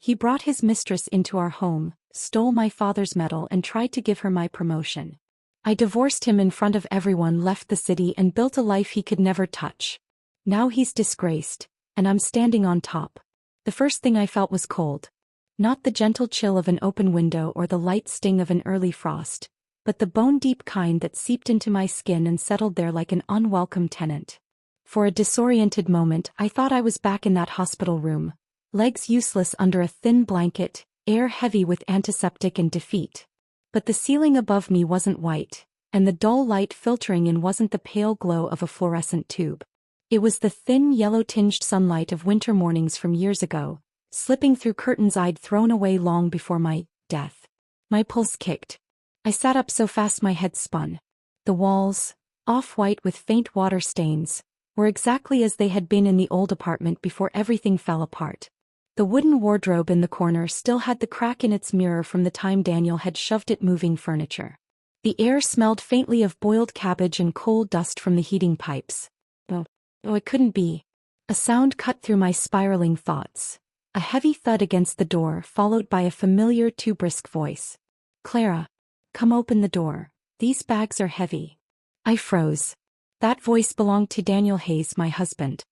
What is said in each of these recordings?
He brought his mistress into our home, stole my father's medal and tried to give her my promotion. I divorced him in front of everyone, left the city and built a life he could never touch. Now he's disgraced, and I'm standing on top. The first thing I felt was cold. Not the gentle chill of an open window or the light sting of an early frost, but the bone-deep kind that seeped into my skin and settled there like an unwelcome tenant. For a disoriented moment I thought I was back in that hospital room, legs useless under a thin blanket, air heavy with antiseptic and defeat. But the ceiling above me wasn't white, and the dull light filtering in wasn't the pale glow of a fluorescent tube. It was the thin yellow-tinged sunlight of winter mornings from years ago, slipping through curtains I'd thrown away long before my death. My pulse kicked. I sat up so fast my head spun. The walls, off-white with faint water stains, were exactly as they had been in the old apartment before everything fell apart. The wooden wardrobe in the corner still had the crack in its mirror from the time Daniel had shoved it moving furniture. The air smelled faintly of boiled cabbage and coal dust from the heating pipes. Oh, it couldn't be. A sound cut through my spiraling thoughts. A heavy thud against the door followed by a familiar too brisk voice. "Clara, come open the door. These bags are heavy." I froze. That voice belonged to Daniel Hayes, my husband.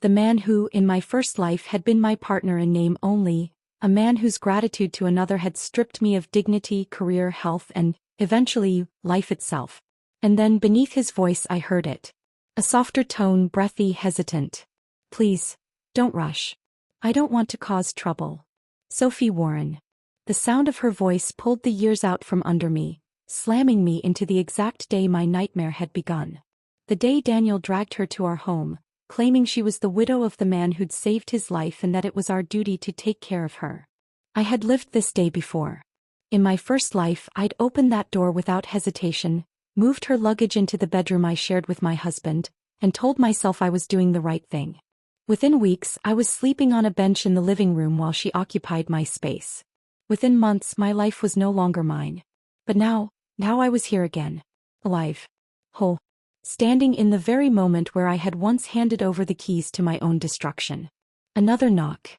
The man who, in my first life, had been my partner in name only, a man whose gratitude to another had stripped me of dignity, career, health, and, eventually, life itself. And then beneath his voice I heard it. A softer tone, breathy, hesitant. "Please, don't rush. I don't want to cause trouble. Sophie Warren." The sound of her voice pulled the years out from under me, slamming me into the exact day my nightmare had begun. The day Daniel dragged her to our home, claiming she was the widow of the man who'd saved his life and that it was our duty to take care of her. I had lived this day before. In my first life I'd opened that door without hesitation, moved her luggage into the bedroom I shared with my husband, and told myself I was doing the right thing. Within weeks I was sleeping on a bench in the living room while she occupied my space. Within months my life was no longer mine. But now I was here again. Alive. Whole. Standing in the very moment where I had once handed over the keys to my own destruction. Another knock.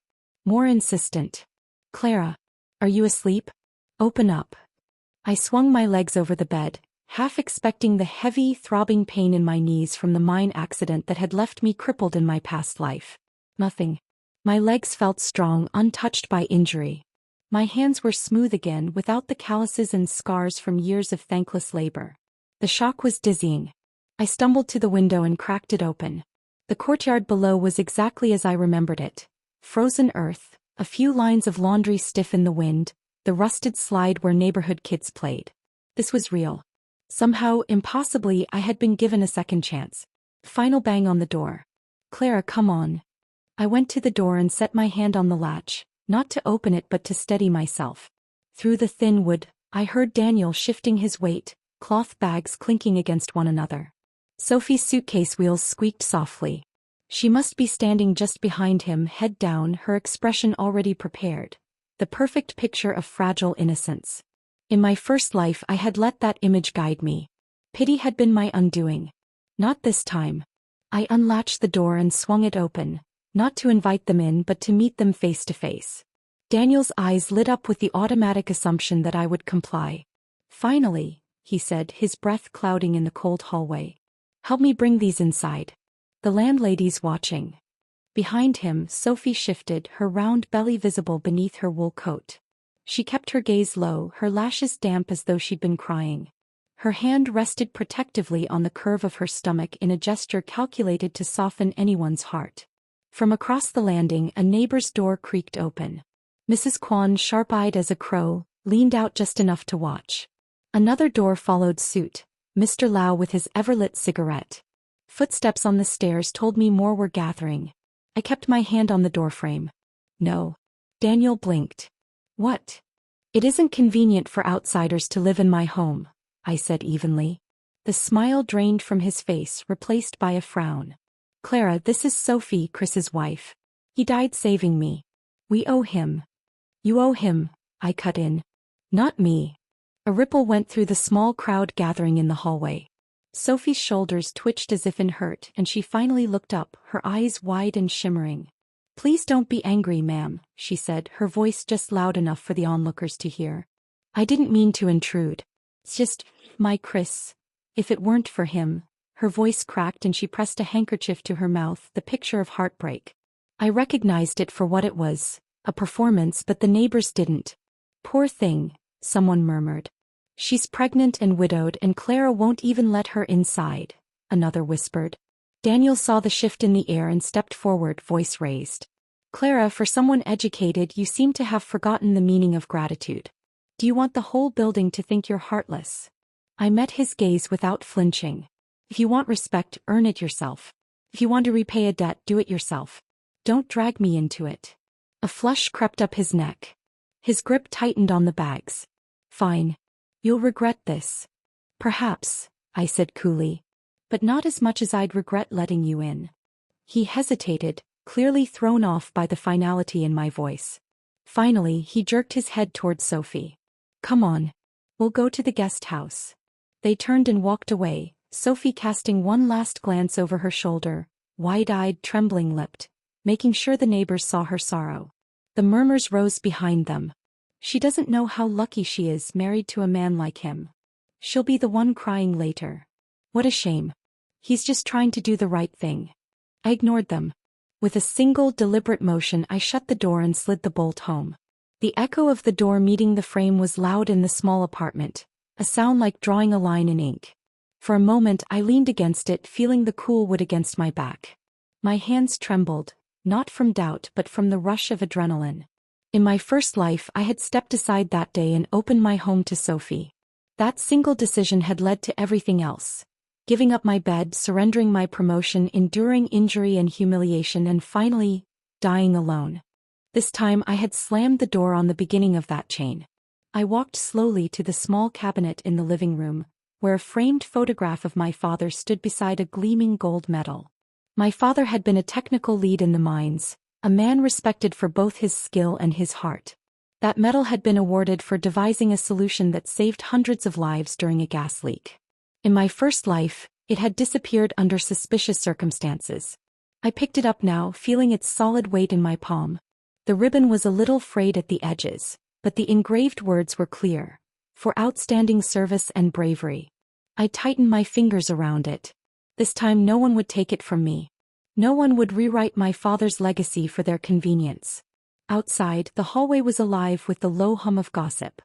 More insistent. "Clara, are you asleep? Open up." I swung my legs over the bed, half expecting the heavy, throbbing pain in my knees from the mine accident that had left me crippled in my past life. Nothing. My legs felt strong, untouched by injury. My hands were smooth again, without the calluses and scars from years of thankless labor. The shock was dizzying. I stumbled to the window and cracked it open. The courtyard below was exactly as I remembered it. Frozen earth, a few lines of laundry stiff in the wind, the rusted slide where neighborhood kids played. This was real. Somehow, impossibly, I had been given a second chance. Final bang on the door. "Clara, come on." I went to the door and set my hand on the latch, not to open it but to steady myself. Through the thin wood, I heard Daniel shifting his weight, cloth bags clinking against one another. Sophie's suitcase wheels squeaked softly. She must be standing just behind him, head down, her expression already prepared. The perfect picture of fragile innocence. In my first life I had let that image guide me. Pity had been my undoing. Not this time. I unlatched the door and swung it open, not to invite them in but to meet them face to face. Daniel's eyes lit up with the automatic assumption that I would comply. "Finally," he said, his breath clouding in the cold hallway. "Help me bring these inside. The landlady's watching." Behind him, Sophie shifted, her round belly visible beneath her wool coat. She kept her gaze low, her lashes damp as though she'd been crying. Her hand rested protectively on the curve of her stomach in a gesture calculated to soften anyone's heart. From across the landing, a neighbor's door creaked open. Mrs. Kwan, sharp-eyed as a crow, leaned out just enough to watch. Another door followed suit. Mr. Lau with his ever-lit cigarette. Footsteps on the stairs told me more were gathering. I kept my hand on the doorframe. "No." Daniel blinked. "What?" "It isn't convenient for outsiders to live in my home," I said evenly. The smile drained from his face, replaced by a frown. "Clara, this is Sophie, Chris's wife. He died saving me. We owe him." "You owe him," I cut in. "Not me." A ripple went through the small crowd gathering in the hallway. Sophie's shoulders twitched as if in hurt, and she finally looked up, her eyes wide and shimmering. Please don't be angry, ma'am, she said, her voice just loud enough for the onlookers to hear. I didn't mean to intrude. It's just, my Chris. If it weren't for him. Her voice cracked and she pressed a handkerchief to her mouth, the picture of heartbreak. I recognized it for what it was, a performance, but the neighbors didn't. Poor thing, someone murmured. She's pregnant and widowed and Clara won't even let her inside, another whispered. Daniel saw the shift in the air and stepped forward, voice raised. Clara, for someone educated, you seem to have forgotten the meaning of gratitude. Do you want the whole building to think you're heartless? I met his gaze without flinching. If you want respect, earn it yourself. If you want to repay a debt, do it yourself. Don't drag me into it. A flush crept up his neck. His grip tightened on the bags. Fine. You'll regret this. Perhaps, I said coolly. But not as much as I'd regret letting you in. He hesitated, clearly thrown off by the finality in my voice. Finally, he jerked his head toward Sophie. Come on. We'll go to the guest house. They turned and walked away, Sophie casting one last glance over her shoulder, wide-eyed, trembling-lipped, making sure the neighbors saw her sorrow. The murmurs rose behind them. She doesn't know how lucky she is, married to a man like him. She'll be the one crying later. What a shame. He's just trying to do the right thing. I ignored them. With a single deliberate motion I shut the door and slid the bolt home. The echo of the door meeting the frame was loud in the small apartment, a sound like drawing a line in ink. For a moment I leaned against it, feeling the cool wood against my back. My hands trembled, not from doubt but from the rush of adrenaline. In my first life I had stepped aside that day and opened my home to Sophie. That single decision had led to everything else. Giving up my bed, surrendering my promotion, enduring injury and humiliation, and finally, dying alone. This time I had slammed the door on the beginning of that chain. I walked slowly to the small cabinet in the living room, where a framed photograph of my father stood beside a gleaming gold medal. My father had been a technical lead in the mines, a man respected for both his skill and his heart. That medal had been awarded for devising a solution that saved hundreds of lives during a gas leak. In my first life, it had disappeared under suspicious circumstances. I picked it up now, feeling its solid weight in my palm. The ribbon was a little frayed at the edges, but the engraved words were clear. For outstanding service and bravery. I tightened my fingers around it. This time no one would take it from me. No one would rewrite my father's legacy for their convenience. Outside, the hallway was alive with the low hum of gossip.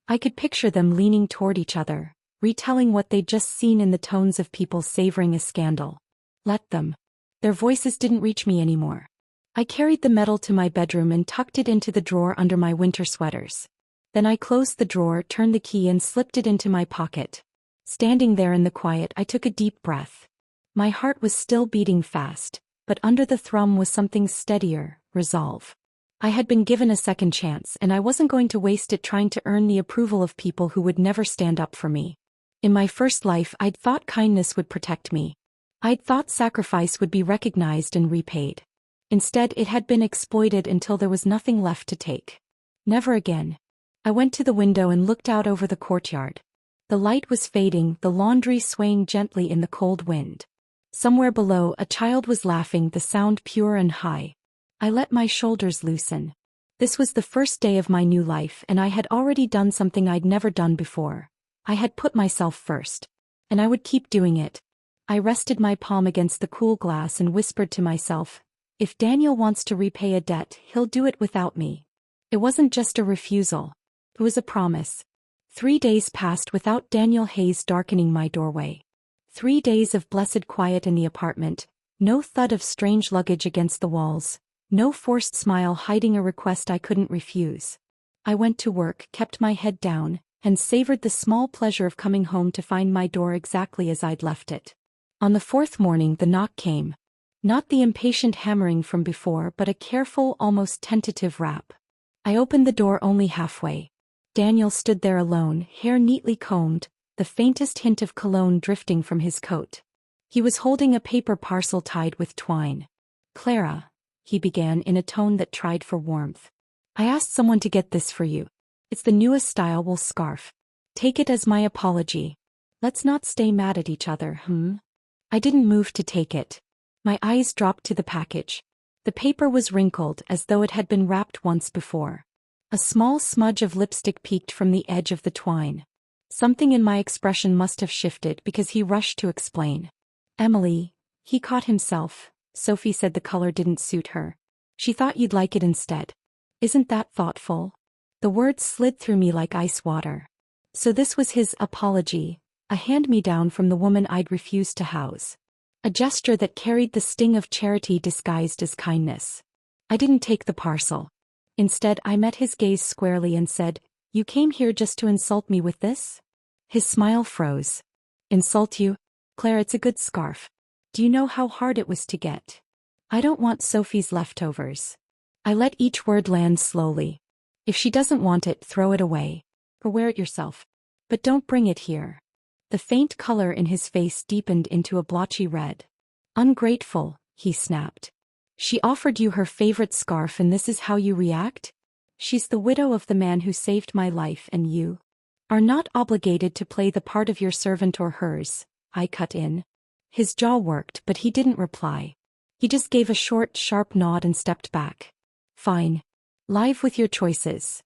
I could picture them leaning toward each other, retelling what they'd just seen in the tones of people savoring a scandal. Let them. Their voices didn't reach me anymore. I carried the medal to my bedroom and tucked it into the drawer under my winter sweaters. Then I closed the drawer, turned the key and slipped it into my pocket. Standing there in the quiet, I took a deep breath. My heart was still beating fast, but under the thrum was something steadier, resolve. I had been given a second chance and I wasn't going to waste it trying to earn the approval of people who would never stand up for me. In my first life I'd thought kindness would protect me. I'd thought sacrifice would be recognized and repaid. Instead it had been exploited until there was nothing left to take. Never again. I went to the window and looked out over the courtyard. The light was fading, the laundry swaying gently in the cold wind. Somewhere below a child was laughing, the sound pure and high. I let my shoulders loosen. This was the first day of my new life and I had already done something I'd never done before. I had put myself first. And I would keep doing it. I rested my palm against the cool glass and whispered to myself, if Daniel wants to repay a debt, he'll do it without me. It wasn't just a refusal. It was a promise. 3 days passed without Daniel Hayes darkening my doorway. 3 days of blessed quiet in the apartment, no thud of strange luggage against the walls, no forced smile hiding a request I couldn't refuse. I went to work, kept my head down, and savored the small pleasure of coming home to find my door exactly as I'd left it. On the 4th morning the knock came. Not the impatient hammering from before but a careful, almost tentative rap. I opened the door only halfway. Daniel stood there alone, hair neatly combed, the faintest hint of cologne drifting from his coat. He was holding a paper parcel tied with twine. Clara, he began in a tone that tried for warmth. I asked someone to get this for you. It's the newest style wool scarf. Take it as my apology. Let's not stay mad at each other, I didn't move to take it. My eyes dropped to the package. The paper was wrinkled as though it had been wrapped once before. A small smudge of lipstick peeked from the edge of the twine. Something in my expression must have shifted because he rushed to explain. Emily, he caught himself. Sophie said the color didn't suit her. She thought you'd like it instead. Isn't that thoughtful? The words slid through me like ice water. So this was his apology, a hand-me-down from the woman I'd refused to house. A gesture that carried the sting of charity disguised as kindness. I didn't take the parcel. Instead, I met his gaze squarely and said, "You came here just to insult me with this?" His smile froze. "Insult you? Claire, it's a good scarf. Do you know how hard it was to get? I don't want Sophie's leftovers." I let each word land slowly. "If she doesn't want it, throw it away. Or wear it yourself. But don't bring it here." The faint color in his face deepened into a blotchy red. "Ungrateful," he snapped. "She offered you her favorite scarf and this is how you react? She's the widow of the man who saved my life and you are not obligated to play the part of your servant or hers," I cut in. His jaw worked but he didn't reply. He just gave a short, sharp nod and stepped back. "Fine. Live with your choices."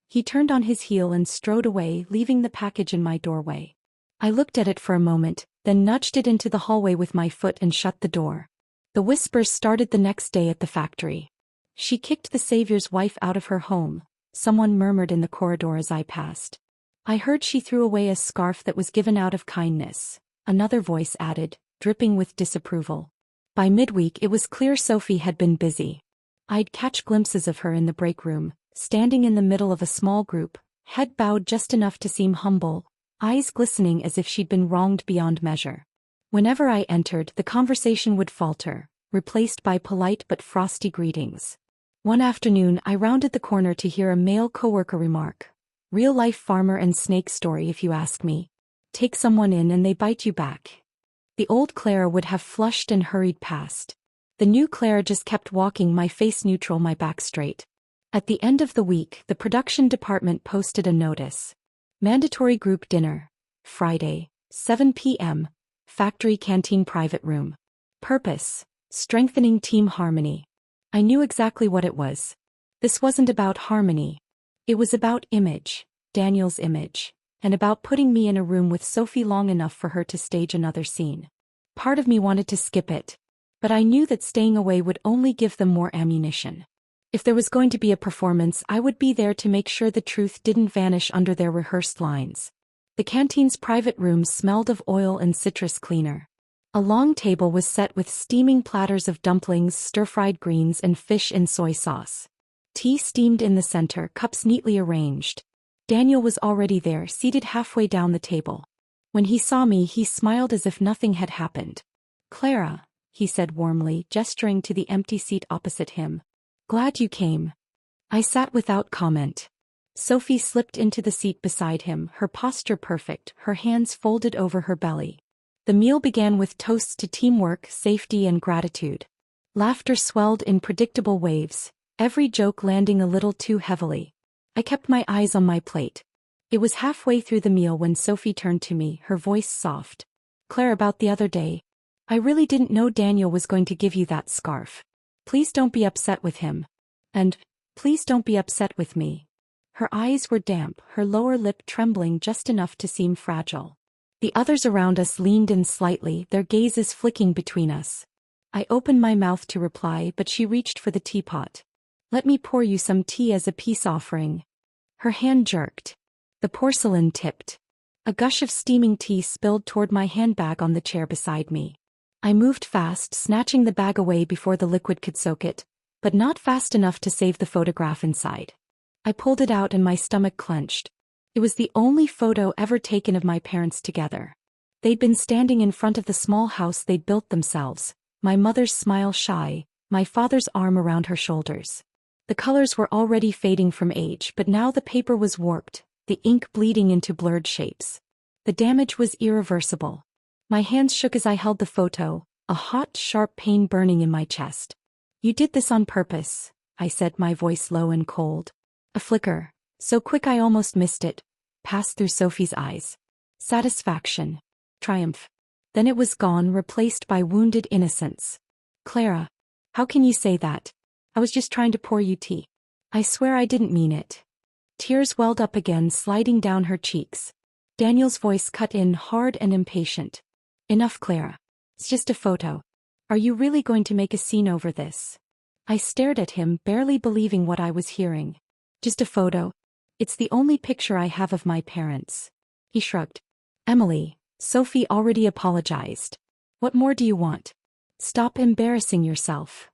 He turned on his heel and strode away, leaving the package in my doorway. I looked at it for a moment, then nudged it into the hallway with my foot and shut the door. The whispers started the next day at the factory. "She kicked the savior's wife out of her home," someone murmured in the corridor as I passed. "I heard she threw away a scarf that was given out of kindness," another voice added, dripping with disapproval. By midweek it was clear Sophie had been busy. I'd catch glimpses of her in the break room, standing in the middle of a small group, head bowed just enough to seem humble, eyes glistening as if she'd been wronged beyond measure. Whenever I entered, the conversation would falter, replaced by polite but frosty greetings. One afternoon I rounded the corner to hear a male coworker remark, "Real-life farmer and snake story if you ask me. Take someone in and they bite you back." The old Claire would have flushed and hurried past. The new Claire just kept walking, my face neutral, my back straight. At the end of the week, the production department posted a notice. Mandatory group dinner. Friday, 7 p.m. Factory canteen private room. Purpose: strengthening team harmony. I knew exactly what it was. This wasn't about harmony. It was about image, Daniel's image, and about putting me in a room with Sophie long enough for her to stage another scene. Part of me wanted to skip it, but I knew that staying away would only give them more ammunition. If there was going to be a performance, I would be there to make sure the truth didn't vanish under their rehearsed lines. The canteen's private room smelled of oil and citrus cleaner. A long table was set with steaming platters of dumplings, stir-fried greens, and fish in soy sauce. Tea steamed in the center, cups neatly arranged. Daniel was already there, seated halfway down the table. When he saw me, he smiled as if nothing had happened. "Clara," he said warmly, gesturing to the empty seat opposite him. "Glad you came." I sat without comment. Sophie slipped into the seat beside him, her posture perfect, her hands folded over her belly. The meal began with toasts to teamwork, safety, and gratitude. Laughter swelled in predictable waves, every joke landing a little too heavily. I kept my eyes on my plate. It was halfway through the meal when Sophie turned to me, her voice soft. "Claire, about the other day. I really didn't know Daniel was going to give you that scarf. Please don't be upset with him. And please don't be upset with me." Her eyes were damp, her lower lip trembling just enough to seem fragile. The others around us leaned in slightly, their gazes flicking between us. I opened my mouth to reply, but she reached for the teapot. "Let me pour you some tea as a peace offering." Her hand jerked. The porcelain tipped. A gush of steaming tea spilled toward my handbag on the chair beside me. I moved fast, snatching the bag away before the liquid could soak it, but not fast enough to save the photograph inside. I pulled it out and my stomach clenched. It was the only photo ever taken of my parents together. They'd been standing in front of the small house they'd built themselves, my mother's smile shy, my father's arm around her shoulders. The colors were already fading from age, but now the paper was warped, the ink bleeding into blurred shapes. The damage was irreversible. My hands shook as I held the photo, a hot, sharp pain burning in my chest. "You did this on purpose," I said, my voice low and cold. A flicker, so quick I almost missed it, passed through Sophie's eyes. Satisfaction. Triumph. Then it was gone, replaced by wounded innocence. "Clara." How can you say that? I was just trying to pour you tea. I swear I didn't mean it. Tears welled up again, sliding down her cheeks. Daniel's voice cut in hard and impatient. Enough, Clara. It's just a photo. Are you really going to make a scene over this? I stared at him, barely believing what I was hearing. Just a photo? It's the only picture I have of my parents. He shrugged. Emily, Sophie already apologized. What more do you want? Stop embarrassing yourself.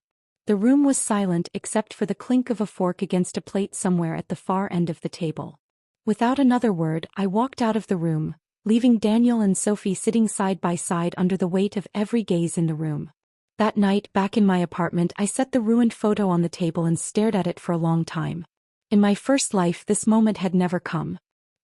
The room was silent except for the clink of a fork against a plate somewhere at the far end of the table. Without another word, I walked out of the room, leaving Daniel and Sophie sitting side by side under the weight of every gaze in the room. That night, back in my apartment, I set the ruined photo on the table and stared at it for a long time. In my first life, this moment had never come.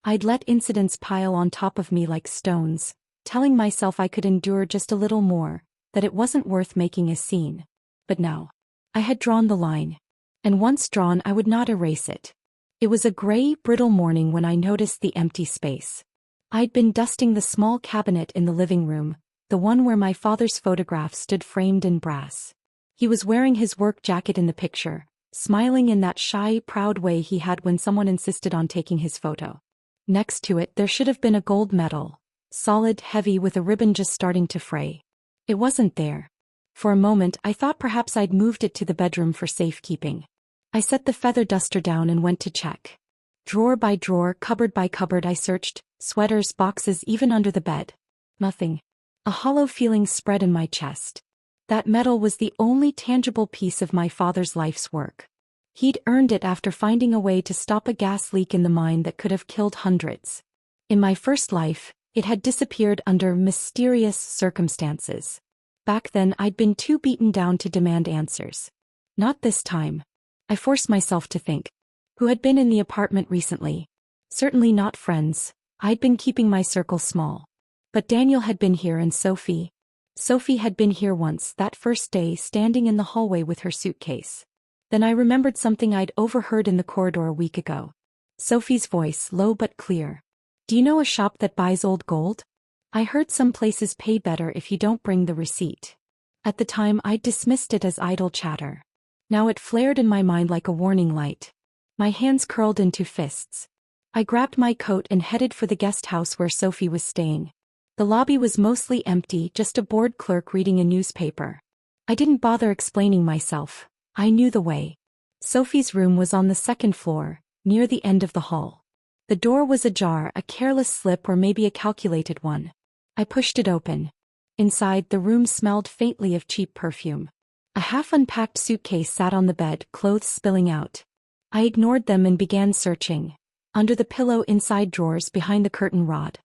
I'd let incidents pile on top of me like stones, telling myself I could endure just a little more, that it wasn't worth making a scene. But now, I had drawn the line. And once drawn, I would not erase it. It was a gray, brittle morning when I noticed the empty space. I'd been dusting the small cabinet in the living room, the one where my father's photograph stood framed in brass. He was wearing his work jacket in the picture, smiling in that shy, proud way he had when someone insisted on taking his photo. Next to it there should have been a gold medal, solid, heavy, with a ribbon just starting to fray. It wasn't there. For a moment I thought perhaps I'd moved it to the bedroom for safekeeping. I set the feather duster down and went to check. Drawer by drawer, cupboard by cupboard I searched, sweaters, boxes, even under the bed. Nothing. A hollow feeling spread in my chest. That medal was the only tangible piece of my father's life's work. He'd earned it after finding a way to stop a gas leak in the mine that could have killed hundreds. In my first life, it had disappeared under mysterious circumstances. Back then I'd been too beaten down to demand answers. Not this time. I forced myself to think. Who had been in the apartment recently? Certainly not friends. I'd been keeping my circle small. But Daniel had been here, and Sophie. Sophie had been here once, that first day, standing in the hallway with her suitcase. Then I remembered something I'd overheard in the corridor a week ago. Sophie's voice, low but clear. Do you know a shop that buys old gold? I heard some places pay better if you don't bring the receipt. At the time I'd dismissed it as idle chatter. Now it flared in my mind like a warning light. My hands curled into fists. I grabbed my coat and headed for the guest house where Sophie was staying. The lobby was mostly empty, just a bored clerk reading a newspaper. I didn't bother explaining myself. I knew the way. Sophie's room was on the second floor, near the end of the hall. The door was ajar, a careless slip or maybe a calculated one. I pushed it open. Inside, the room smelled faintly of cheap perfume. A half-unpacked suitcase sat on the bed, clothes spilling out. I ignored them and began searching. Under the pillow, inside drawers, behind the curtain rod.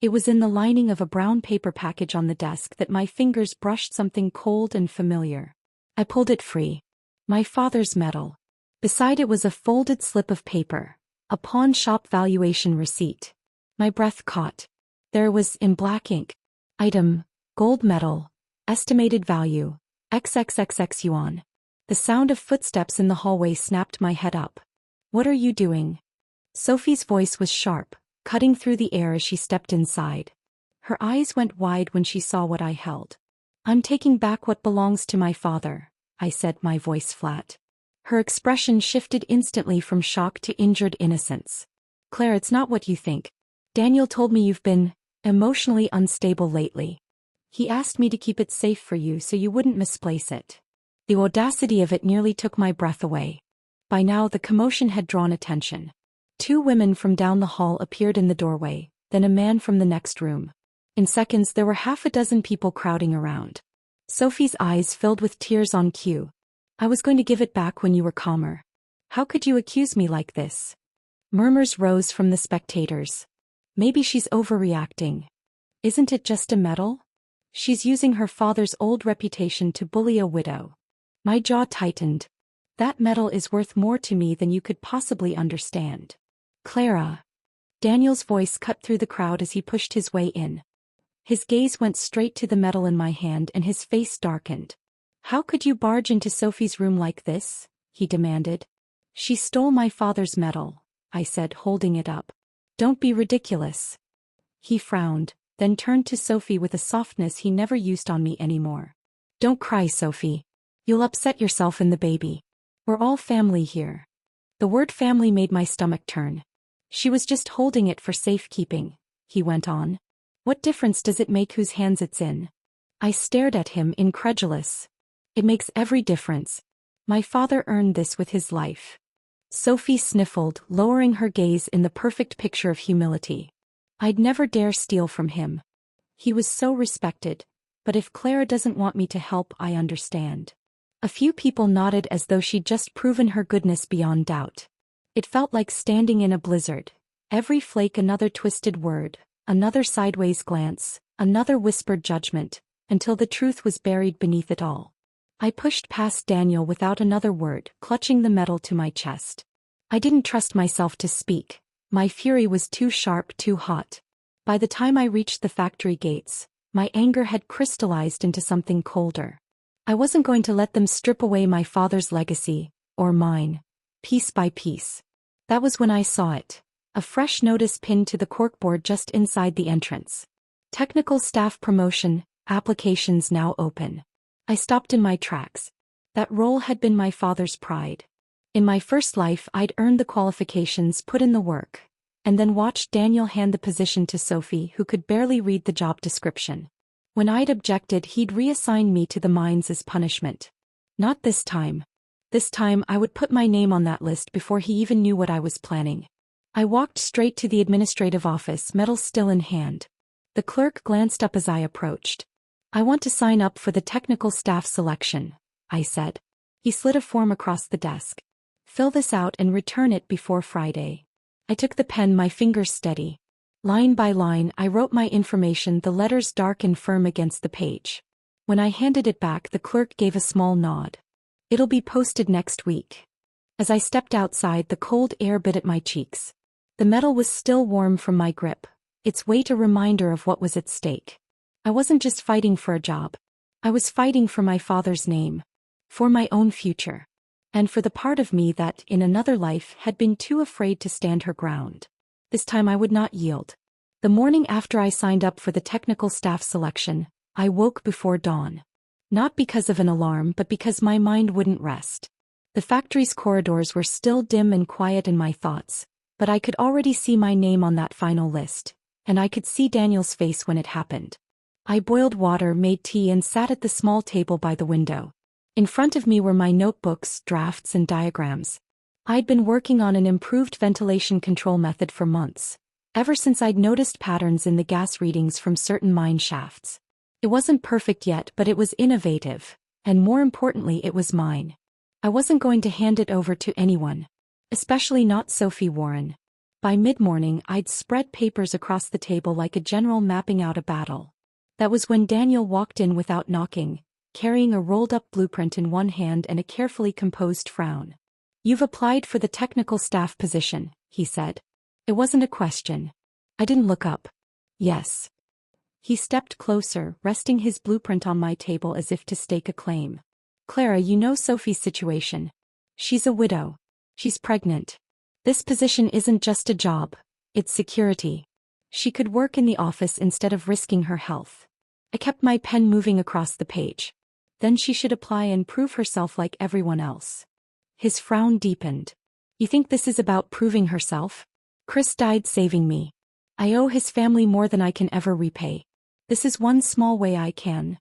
It was in the lining of a brown paper package on the desk that my fingers brushed something cold and familiar. I pulled it free. My father's medal. Beside it was a folded slip of paper. A pawn shop valuation receipt. My breath caught. There was, in black ink. Item, gold medal. Estimated value, XXXX yuan. The sound of footsteps in the hallway snapped my head up. What are you doing? Sophie's voice was sharp, cutting through the air as she stepped inside. Her eyes went wide when she saw what I held. I'm taking back what belongs to my father, I said, my voice flat. Her expression shifted instantly from shock to injured innocence. Claire, it's not what you think. Daniel told me you've been emotionally unstable lately. He asked me to keep it safe for you so you wouldn't misplace it. The audacity of it nearly took my breath away. By now the commotion had drawn attention. 2 women from down the hall appeared in the doorway, then a man from the next room. In seconds there were half a dozen people crowding around. Sophie's eyes filled with tears on cue. I was going to give it back when you were calmer. How could you accuse me like this? Murmurs rose from the spectators. Maybe she's overreacting. Isn't it just a medal? She's using her father's old reputation to bully a widow. My jaw tightened. That medal is worth more to me than you could possibly understand. Clara. Daniel's voice cut through the crowd as he pushed his way in. His gaze went straight to the medal in my hand and his face darkened. How could you barge into Sophie's room like this? He demanded. She stole my father's medal, I said, holding it up. Don't be ridiculous. He frowned, then turned to Sophie with a softness he never used on me anymore. Don't cry, Sophie. You'll upset yourself and the baby. We're all family here. The word family made my stomach turn. She was just holding it for safekeeping, he went on. What difference does it make whose hands it's in? I stared at him, incredulous. It makes every difference. My father earned this with his life. Sophie sniffled, lowering her gaze in the perfect picture of humility. I'd never dare steal from him. He was so respected, but if Clara doesn't want me to help, I understand. A few people nodded as though she'd just proven her goodness beyond doubt. It felt like standing in a blizzard. Every flake another twisted word, another sideways glance, another whispered judgment, until the truth was buried beneath it all. I pushed past Daniel without another word, clutching the metal to my chest. I didn't trust myself to speak. My fury was too sharp, too hot. By the time I reached the factory gates, my anger had crystallized into something colder. I wasn't going to let them strip away my father's legacy, or mine, piece by piece. That was when I saw it. A fresh notice pinned to the corkboard just inside the entrance. Technical staff promotion, applications now open. I stopped in my tracks. That role had been my father's pride. In my first life, I'd earned the qualifications, put in the work, and then watched Daniel hand the position to Sophie, who could barely read the job description. When I'd objected, he'd reassign me to the mines as punishment. Not this time. This time I would put my name on that list before he even knew what I was planning. I walked straight to the administrative office, metal still in hand. The clerk glanced up as I approached. I want to sign up for the technical staff selection, I said. He slid a form across the desk. Fill this out and return it before Friday. I took the pen, my fingers steady. Line by line, I wrote my information, the letters dark and firm against the page. When I handed it back, the clerk gave a small nod. It'll be posted next week. As I stepped outside, the cold air bit at my cheeks. The metal was still warm from my grip, its weight a reminder of what was at stake. I wasn't just fighting for a job. I was fighting for my father's name, for my own future, and for the part of me that, in another life, had been too afraid to stand her ground. This time I would not yield. The morning after I signed up for the technical staff selection, I woke before dawn. Not because of an alarm, but because my mind wouldn't rest. The factory's corridors were still dim and quiet in my thoughts, but I could already see my name on that final list, and I could see Daniel's face when it happened. I boiled water, made tea, and sat at the small table by the window. In front of me were my notebooks, drafts, and diagrams. I'd been working on an improved ventilation control method for months, ever since I'd noticed patterns in the gas readings from certain mine shafts. It wasn't perfect yet, but it was innovative, and more importantly, it was mine. I wasn't going to hand it over to anyone, especially not Sophie Warren. By mid-morning, I'd spread papers across the table like a general mapping out a battle. That was when Daniel walked in without knocking, carrying a rolled-up blueprint in one hand and a carefully composed frown. "You've applied for the technical staff position," he said. It wasn't a question. I didn't look up. Yes. He stepped closer, resting his blueprint on my table as if to stake a claim. "Clara, you know Sophie's situation. She's a widow. She's pregnant. This position isn't just a job, it's security. She could work in the office instead of risking her health." I kept my pen moving across the page. Then she should apply and prove herself like everyone else. His frown deepened. "You think this is about proving herself? Chris died saving me. I owe his family more than I can ever repay. This is one small way I can."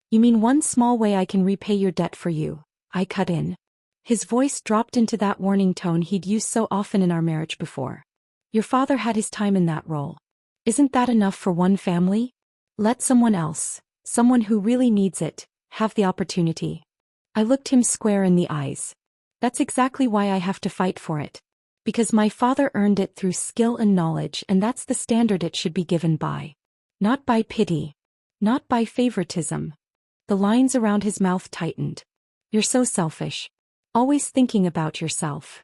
"You mean one small way I can repay your debt for you?" I cut in. His voice dropped into that warning tone he'd used so often in our marriage before. "Your father had his time in that role. Isn't that enough for one family? Let someone else, someone who really needs it, have the opportunity." I looked him square in the eyes. "That's exactly why I have to fight for it. Because my father earned it through skill and knowledge, and that's the standard it should be given by. Not by pity. Not by favoritism." The lines around his mouth tightened. "You're so selfish. Always thinking about yourself."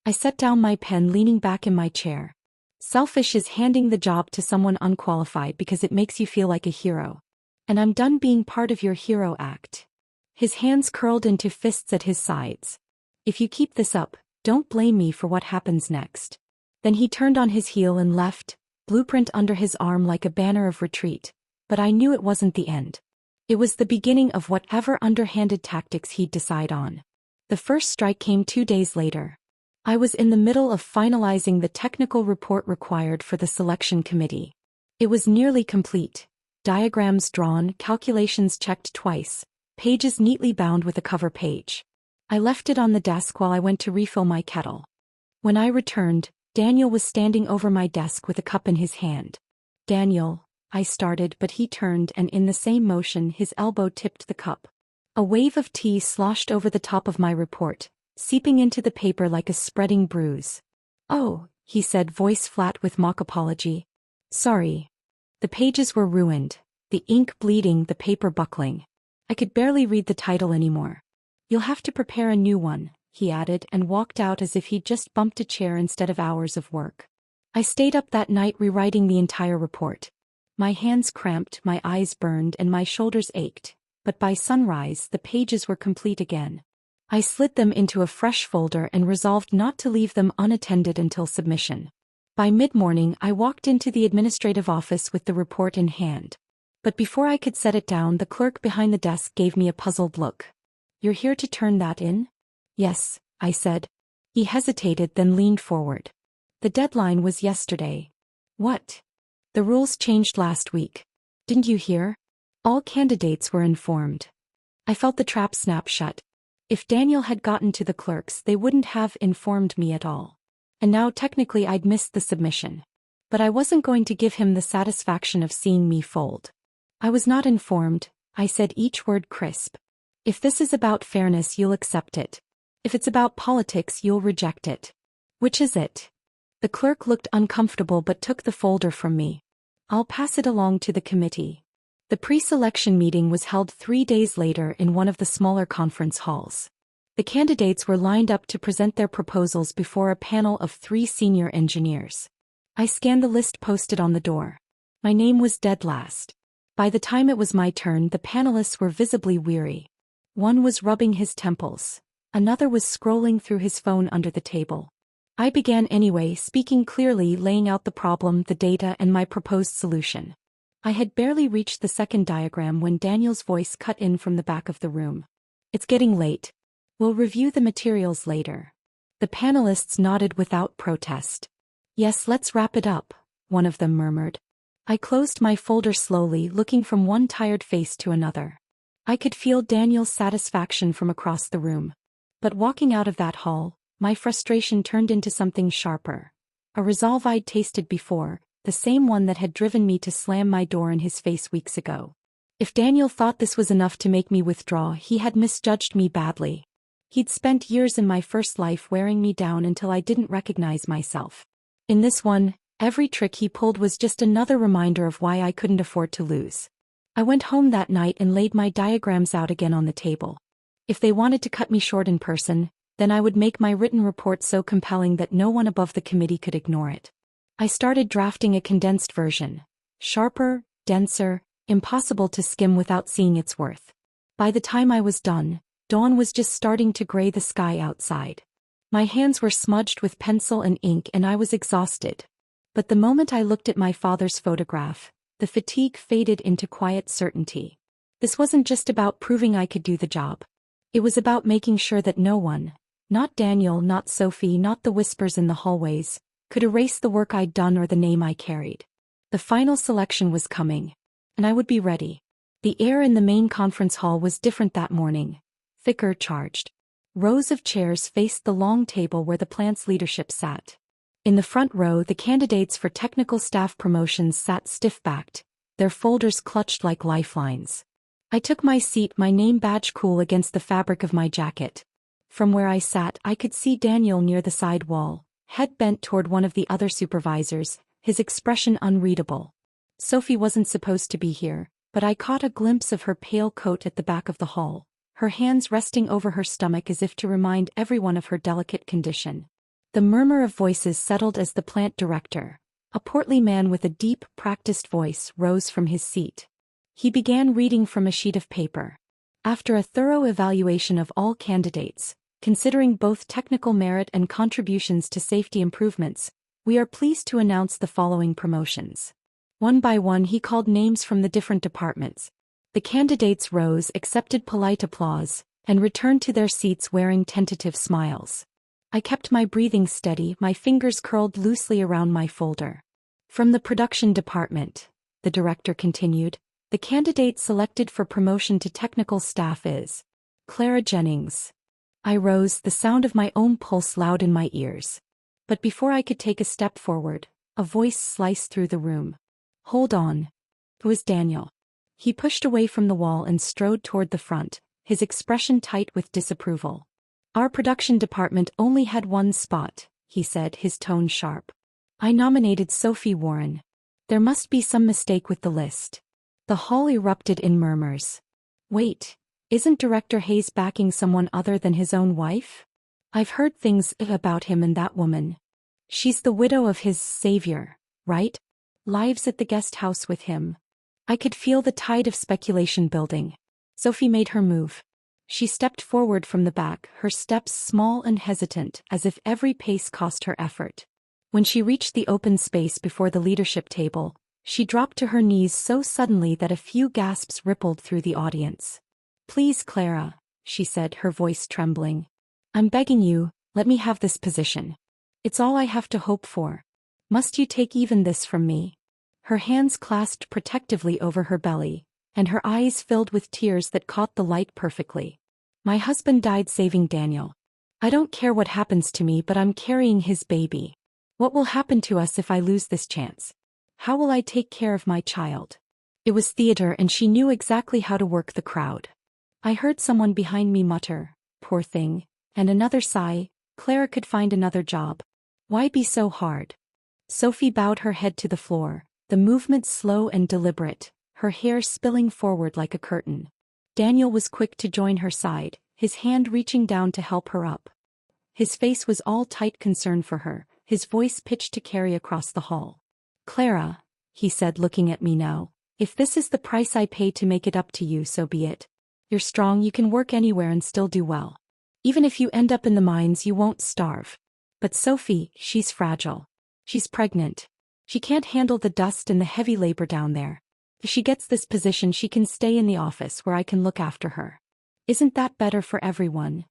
I set down my pen, leaning back in my chair. Selfish is handing the job to someone unqualified because it makes you feel like a hero. And I'm done being part of your hero act. His hands curled into fists at his sides. "If you keep this up, don't blame me for what happens next." Then he turned on his heel and left, blueprint under his arm like a banner of retreat, but I knew it wasn't the end. It was the beginning of whatever underhanded tactics he'd decide on. The first strike came 2 days later. I was in the middle of finalizing the technical report required for the selection committee. It was nearly complete. Diagrams drawn, calculations checked twice, pages neatly bound with a cover page. I left it on the desk while I went to refill my kettle. When I returned, Daniel was standing over my desk with a cup in his hand. "Daniel," I started, but he turned and in the same motion his elbow tipped the cup. A wave of tea sloshed over the top of my report, seeping into the paper like a spreading bruise. "Oh," he said, voice flat with mock apology. "Sorry." The pages were ruined, the ink bleeding, the paper buckling. I could barely read the title anymore. "You'll have to prepare a new one," he added and walked out as if he'd just bumped a chair instead of hours of work. I stayed up that night rewriting the entire report. My hands cramped, my eyes burned, and my shoulders ached, but by sunrise the pages were complete again. I slid them into a fresh folder and resolved not to leave them unattended until submission. By mid-morning I walked into the administrative office with the report in hand. But before I could set it down, the clerk behind the desk gave me a puzzled look. "You're here to turn that in?" "Yes," I said. He hesitated, then leaned forward. "The deadline was yesterday." "What?" "The rules changed last week. Didn't you hear?" All candidates were informed. I felt the trap snap shut. If Daniel had gotten to the clerks, they wouldn't have informed me at all. And now technically I'd missed the submission. But I wasn't going to give him the satisfaction of seeing me fold. "I was not informed," I said, each word crisp. "If this is about fairness, you'll accept it. If it's about politics, you'll reject it. Which is it?" The clerk looked uncomfortable but took the folder from me. "I'll pass it along to the committee." The pre-selection meeting was held 3 days later in one of the smaller conference halls. The candidates were lined up to present their proposals before a panel of 3 senior engineers. I scanned the list posted on the door. My name was dead last. By the time it was my turn, the panelists were visibly weary. One was rubbing his temples. Another was scrolling through his phone under the table. I began anyway, speaking clearly, laying out the problem, the data, and my proposed solution. I had barely reached the second diagram when Daniel's voice cut in from the back of the room. "It's getting late. We'll review the materials later." The panelists nodded without protest. "Yes, let's wrap it up," one of them murmured. I closed my folder slowly, looking from one tired face to another. I could feel Daniel's satisfaction from across the room. But walking out of that hall, my frustration turned into something sharper. A resolve I'd tasted before, the same one that had driven me to slam my door in his face weeks ago. If Daniel thought this was enough to make me withdraw, he had misjudged me badly. He'd spent years in my first life wearing me down until I didn't recognize myself. In this one, every trick he pulled was just another reminder of why I couldn't afford to lose. I went home that night and laid my diagrams out again on the table. If they wanted to cut me short in person, then I would make my written report so compelling that no one above the committee could ignore it. I started drafting a condensed version. Sharper, denser, impossible to skim without seeing its worth. By the time I was done, dawn was just starting to gray the sky outside. My hands were smudged with pencil and ink and I was exhausted. But the moment I looked at my father's photograph, the fatigue faded into quiet certainty. This wasn't just about proving I could do the job. It was about making sure that no one, not Daniel, not Sophie, not the whispers in the hallways, could erase the work I'd done or the name I carried. The final selection was coming, and I would be ready. The air in the main conference hall was different that morning, thicker, charged. Rows of chairs faced the long table where the plant's leadership sat. In the front row, the candidates for technical staff promotions sat stiff-backed, their folders clutched like lifelines. I took my seat, my name badge cool against the fabric of my jacket. From where I sat, I could see Daniel near the side wall, head bent toward one of the other supervisors, his expression unreadable. Sophie wasn't supposed to be here, but I caught a glimpse of her pale coat at the back of the hall, her hands resting over her stomach as if to remind everyone of her delicate condition. The murmur of voices settled as the plant director, a portly man with a deep, practiced voice, rose from his seat. He began reading from a sheet of paper. After a thorough evaluation of all candidates, considering both technical merit and contributions to safety improvements, we are pleased to announce the following promotions. One by one he called names from the different departments. The candidates rose, accepted polite applause, and returned to their seats wearing tentative smiles. I kept my breathing steady, my fingers curled loosely around my folder. From the production department, the director continued, the candidate selected for promotion to technical staff is Clara Jennings. I rose, the sound of my own pulse loud in my ears. But before I could take a step forward, a voice sliced through the room. Hold on. It was Daniel. He pushed away from the wall and strode toward the front, his expression tight with disapproval. Our production department only had one spot, he said, his tone sharp. I nominated Sophie Warren. There must be some mistake with the list. The hall erupted in murmurs. Wait, isn't Director Hayes backing someone other than his own wife? I've heard things about him and that woman. She's the widow of his savior, right? Lives at the guest house with him. I could feel the tide of speculation building. Sophie made her move. She stepped forward from the back, her steps small and hesitant, as if every pace cost her effort. When she reached the open space before the leadership table, she dropped to her knees so suddenly that a few gasps rippled through the audience. Please, Clara, she said, her voice trembling. I'm begging you, let me have this position. It's all I have to hope for. Must you take even this from me? Her hands clasped protectively over her belly, and her eyes filled with tears that caught the light perfectly. My husband died saving Daniel. I don't care what happens to me, but I'm carrying his baby. What will happen to us if I lose this chance? How will I take care of my child? It was theater and she knew exactly how to work the crowd. I heard someone behind me mutter, poor thing, and another sigh, Clara could find another job. Why be so hard? Sophie bowed her head to the floor, the movement slow and deliberate, her hair spilling forward like a curtain. Daniel was quick to join her side, his hand reaching down to help her up. His face was all tight concern for her, his voice pitched to carry across the hall. Clara, he said, looking at me now, if this is the price I pay to make it up to you, so be it. You're strong, you can work anywhere and still do well. Even if you end up in the mines, you won't starve. But Sophie, she's fragile. She's pregnant. She can't handle the dust and the heavy labor down there. If she gets this position, she can stay in the office where I can look after her. Isn't that better for everyone?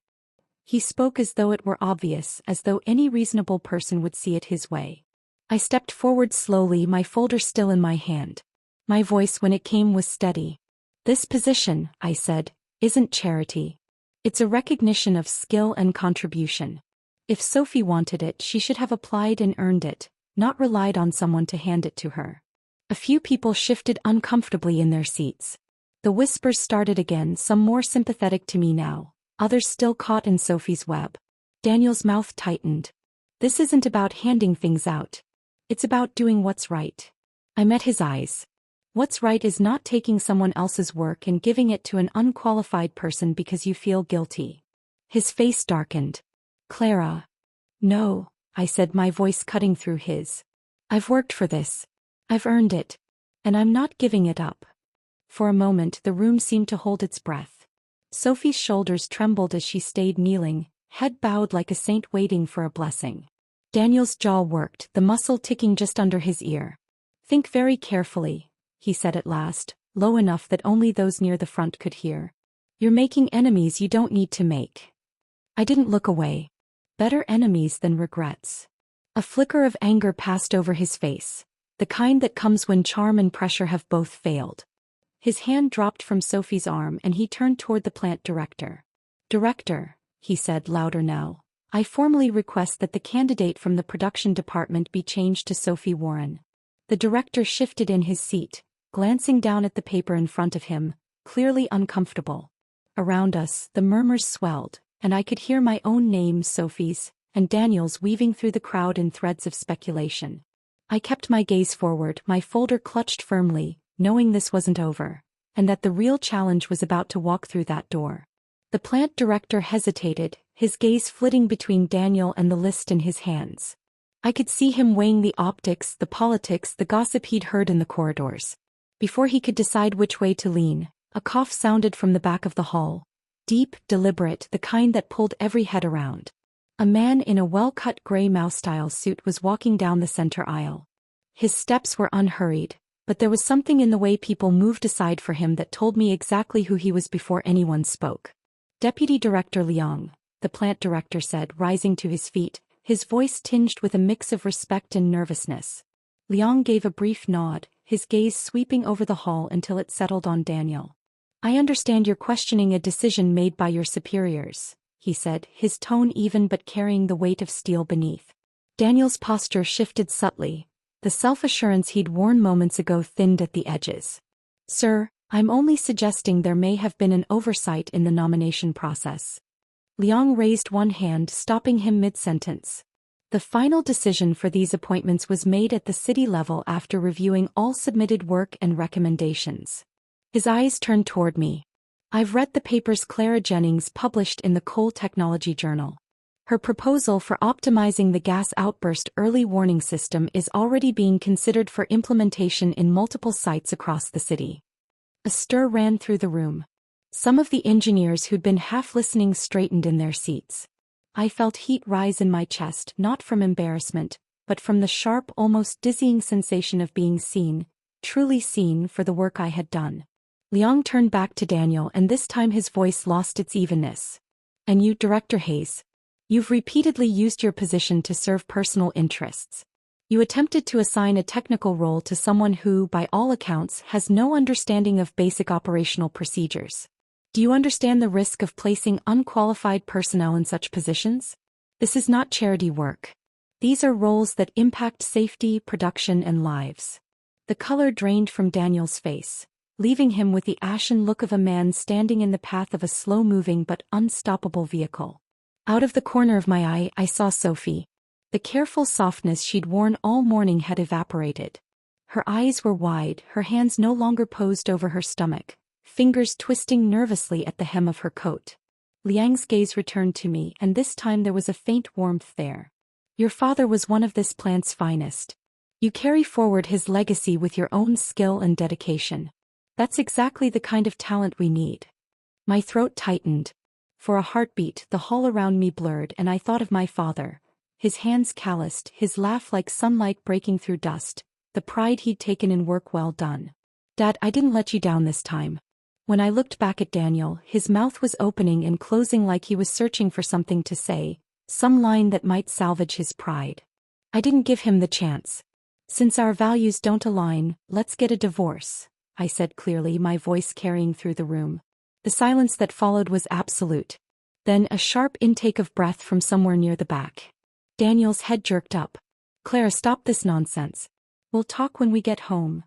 He spoke as though it were obvious, as though any reasonable person would see it his way. I stepped forward slowly, my folder still in my hand. My voice, when it came, was steady. This position, I said, isn't charity. It's a recognition of skill and contribution. If Sophie wanted it, she should have applied and earned it, not relied on someone to hand it to her. A few people shifted uncomfortably in their seats. The whispers started again, some more sympathetic to me now, others still caught in Sophie's web. Daniel's mouth tightened. This isn't about handing things out. It's about doing what's right. I met his eyes. What's right is not taking someone else's work and giving it to an unqualified person because you feel guilty. His face darkened. Clara. No, I said, my voice cutting through his. I've worked for this. I've earned it. And I'm not giving it up. For a moment the room seemed to hold its breath. Sophie's shoulders trembled as she stayed kneeling, head bowed like a saint waiting for a blessing. Daniel's jaw worked, the muscle ticking just under his ear. Think very carefully, he said at last, low enough that only those near the front could hear. You're making enemies you don't need to make. I didn't look away. Better enemies than regrets. A flicker of anger passed over his face, the kind that comes when charm and pressure have both failed. His hand dropped from Sophie's arm and he turned toward the plant director. Director, he said louder now, I formally request that the candidate from the production department be changed to Sophie Warren. The director shifted in his seat, glancing down at the paper in front of him, clearly uncomfortable. Around us, the murmurs swelled, and I could hear my own name, Sophie's, and Daniel's weaving through the crowd in threads of speculation. I kept my gaze forward, my folder clutched firmly, knowing this wasn't over, and that the real challenge was about to walk through that door. The plant director hesitated, his gaze flitting between Daniel and the list in his hands. I could see him weighing the optics, the politics, the gossip he'd heard in the corridors. Before he could decide which way to lean, a cough sounded from the back of the hall. Deep, deliberate, the kind that pulled every head around. A man in a well-cut gray mouse-style suit was walking down the center aisle. His steps were unhurried, But there was something in the way people moved aside for him that told me exactly who he was before anyone spoke. Deputy Director Liang, the plant director said, rising to his feet, his voice tinged with a mix of respect and nervousness. Liang gave a brief nod, his gaze sweeping over the hall until it settled on Daniel. I understand you're questioning a decision made by your superiors, he said, his tone even but carrying the weight of steel beneath. Daniel's posture shifted subtly. The self-assurance he'd worn moments ago thinned at the edges. Sir, I'm only suggesting there may have been an oversight in the nomination process. Liang raised one hand, stopping him mid-sentence. The final decision for these appointments was made at the city level after reviewing all submitted work and recommendations. His eyes turned toward me. I've read the papers Clara Jennings published in the Coal Technology Journal. Her proposal for optimizing the gas outburst early warning system is already being considered for implementation in multiple sites across the city. A stir ran through the room. Some of the engineers who'd been half listening straightened in their seats. I felt heat rise in my chest, not from embarrassment, but from the sharp, almost dizzying sensation of being seen, truly seen for the work I had done. Liang turned back to Daniel, and this time his voice lost its evenness. And you, Director Hayes? You've repeatedly used your position to serve personal interests. You attempted to assign a technical role to someone who, by all accounts, has no understanding of basic operational procedures. Do you understand the risk of placing unqualified personnel in such positions? This is not charity work. These are roles that impact safety, production, and lives. The color drained from Daniel's face, leaving him with the ashen look of a man standing in the path of a slow-moving but unstoppable vehicle. Out of the corner of my eye, I saw Sophie. The careful softness she'd worn all morning had evaporated. Her eyes were wide, her hands no longer posed over her stomach, fingers twisting nervously at the hem of her coat. Liang's gaze returned to me, and this time there was a faint warmth there. Your father was one of this plant's finest. You carry forward his legacy with your own skill and dedication. That's exactly the kind of talent we need. My throat tightened. For a heartbeat, the hall around me blurred, and I thought of my father. His hands calloused, his laugh like sunlight breaking through dust, the pride he'd taken in work well done. Dad, I didn't let you down this time. When I looked back at Daniel, his mouth was opening and closing like he was searching for something to say, some line that might salvage his pride. I didn't give him the chance. Since our values don't align, let's get a divorce, I said clearly, my voice carrying through the room. The silence that followed was absolute. Then a sharp intake of breath from somewhere near the back. Daniel's head jerked up. Clara, stop this nonsense. We'll talk when we get home.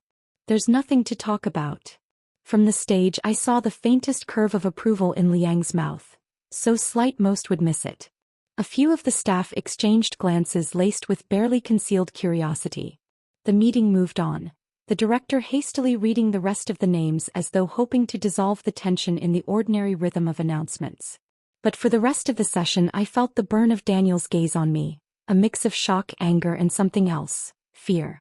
There's nothing to talk about. From the stage I saw the faintest curve of approval in Liang's mouth, so slight most would miss it. A few of the staff exchanged glances laced with barely concealed curiosity. The meeting moved on. The director hastily reading the rest of the names as though hoping to dissolve the tension in the ordinary rhythm of announcements. But for the rest of the session I felt the burn of Daniel's gaze on me, a mix of shock, anger, and something else, fear.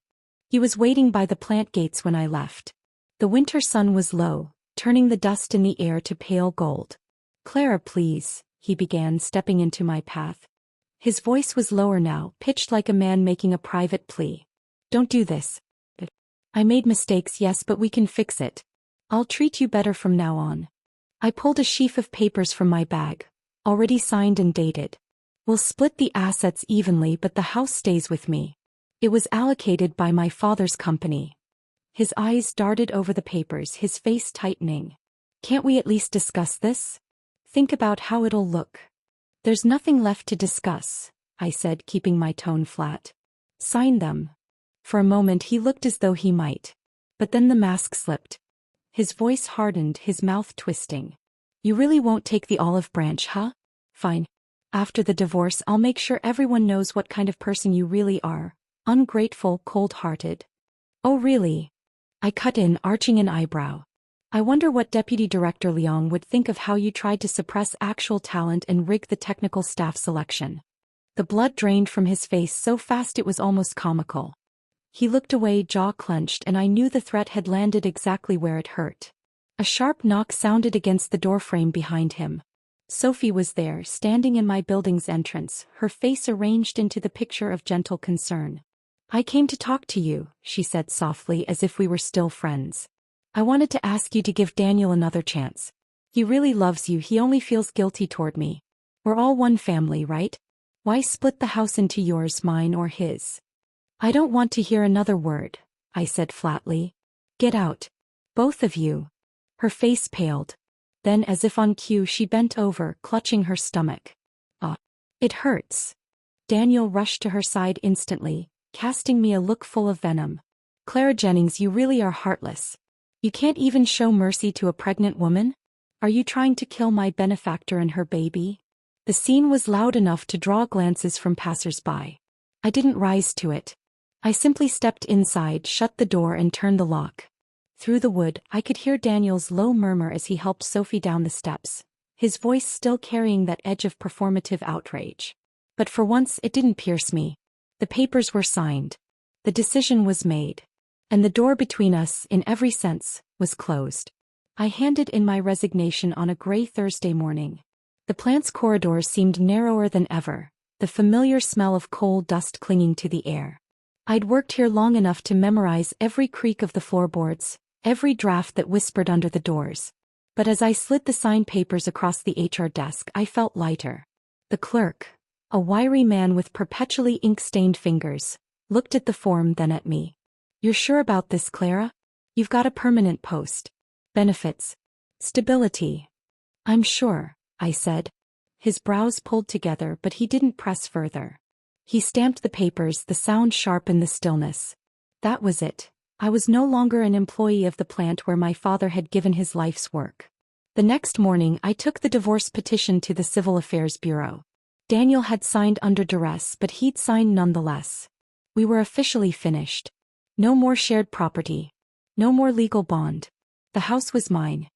He was waiting by the plant gates when I left. The winter sun was low, turning the dust in the air to pale gold. Clara, please, he began, stepping into my path. His voice was lower now, pitched like a man making a private plea. Don't do this. I made mistakes, yes, but we can fix it. I'll treat you better from now on. I pulled a sheaf of papers from my bag, already signed and dated. We'll split the assets evenly, but the house stays with me. It was allocated by my father's company. His eyes darted over the papers, his face tightening. Can't we at least discuss this? Think about how it'll look. There's nothing left to discuss, I said, keeping my tone flat. Sign them. For a moment he looked as though he might. But then the mask slipped. His voice hardened, his mouth twisting. You really won't take the olive branch, huh? Fine. After the divorce I'll make sure everyone knows what kind of person you really are. Ungrateful, cold-hearted. Oh really? I cut in, arching an eyebrow. I wonder what Deputy Director Liang would think of how you tried to suppress actual talent and rig the technical staff selection. The blood drained from his face so fast it was almost comical. He looked away, jaw clenched, and I knew the threat had landed exactly where it hurt. A sharp knock sounded against the doorframe behind him. Sophie was there, standing in my building's entrance, her face arranged into the picture of gentle concern. I came to talk to you, she said softly as if we were still friends. I wanted to ask you to give Daniel another chance. He really loves you, he only feels guilty toward me. We're all one family, right? Why split the house into yours, mine, or his? I don't want to hear another word, I said flatly. Get out. Both of you. Her face paled. Then, as if on cue, she bent over, clutching her stomach. It hurts. Daniel rushed to her side instantly, casting me a look full of venom. Clara Jennings, you really are heartless. You can't even show mercy to a pregnant woman? Are you trying to kill my benefactor and her baby? The scene was loud enough to draw glances from passers-by. I didn't rise to it. I simply stepped inside, shut the door and turned the lock. Through the wood, I could hear Daniel's low murmur as he helped Sophie down the steps, his voice still carrying that edge of performative outrage. But for once it didn't pierce me. The papers were signed. The decision was made. And the door between us, in every sense, was closed. I handed in my resignation on a gray Thursday morning. The plant's corridors seemed narrower than ever, the familiar smell of coal dust clinging to the air. I'd worked here long enough to memorize every creak of the floorboards, every draft that whispered under the doors. But as I slid the signed papers across the HR desk, I felt lighter. The clerk, a wiry man with perpetually ink-stained fingers, looked at the form, then at me. You're sure about this, Clara? You've got a permanent post. Benefits. Stability. I'm sure, I said. His brows pulled together, but he didn't press further. He stamped the papers, the sound sharp in the stillness. That was it. I was no longer an employee of the plant where my father had given his life's work. The next morning I took the divorce petition to the Civil Affairs Bureau. Daniel had signed under duress, but he'd signed nonetheless. We were officially finished. No more shared property. No more legal bond. The house was mine.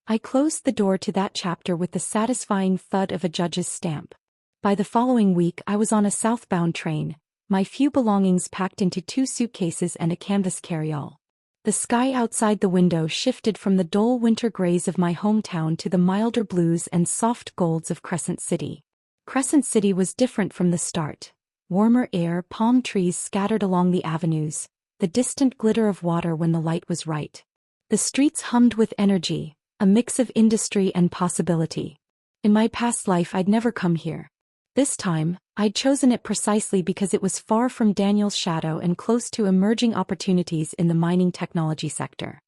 I closed the door to that chapter with the satisfying thud of a judge's stamp. By the following week I was on a southbound train, my few belongings packed into 2 suitcases and a canvas carryall. The sky outside the window shifted from the dull winter grays of my hometown to the milder blues and soft golds of Crescent City. Crescent City was different from the start. Warmer air, palm trees scattered along the avenues, the distant glitter of water when the light was right. The streets hummed with energy, a mix of industry and possibility. In my past life I'd never come here. This time, I'd chosen it precisely because it was far from Daniel's shadow and close to emerging opportunities in the mining technology sector.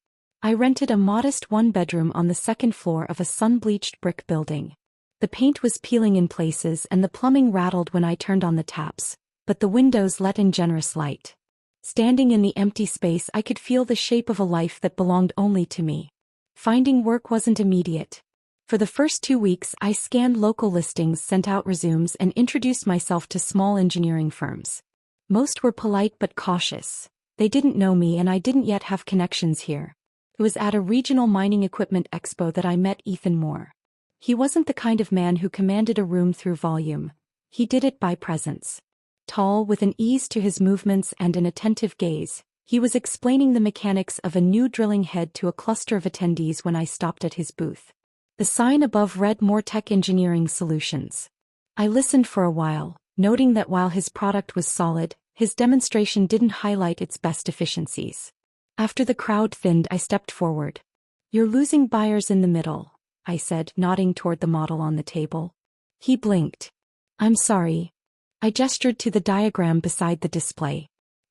I rented a modest 1-bedroom on the 2nd floor of a sun-bleached brick building. The paint was peeling in places and the plumbing rattled when I turned on the taps, but the windows let in generous light. Standing in the empty space, I could feel the shape of a life that belonged only to me. Finding work wasn't immediate. For the first 2 weeks I scanned local listings, sent out resumes, and introduced myself to small engineering firms. Most were polite but cautious. They didn't know me and I didn't yet have connections here. It was at a regional mining equipment expo that I met Ethan Moore. He wasn't the kind of man who commanded a room through volume. He did it by presence. Tall, with an ease to his movements and an attentive gaze, he was explaining the mechanics of a new drilling head to a cluster of attendees when I stopped at his booth. The sign above read More Tech Engineering Solutions. I listened for a while, noting that while his product was solid, his demonstration didn't highlight its best efficiencies. After the crowd thinned, I stepped forward. You're losing buyers in the middle, I said, nodding toward the model on the table. He blinked. I'm sorry. I gestured to the diagram beside the display.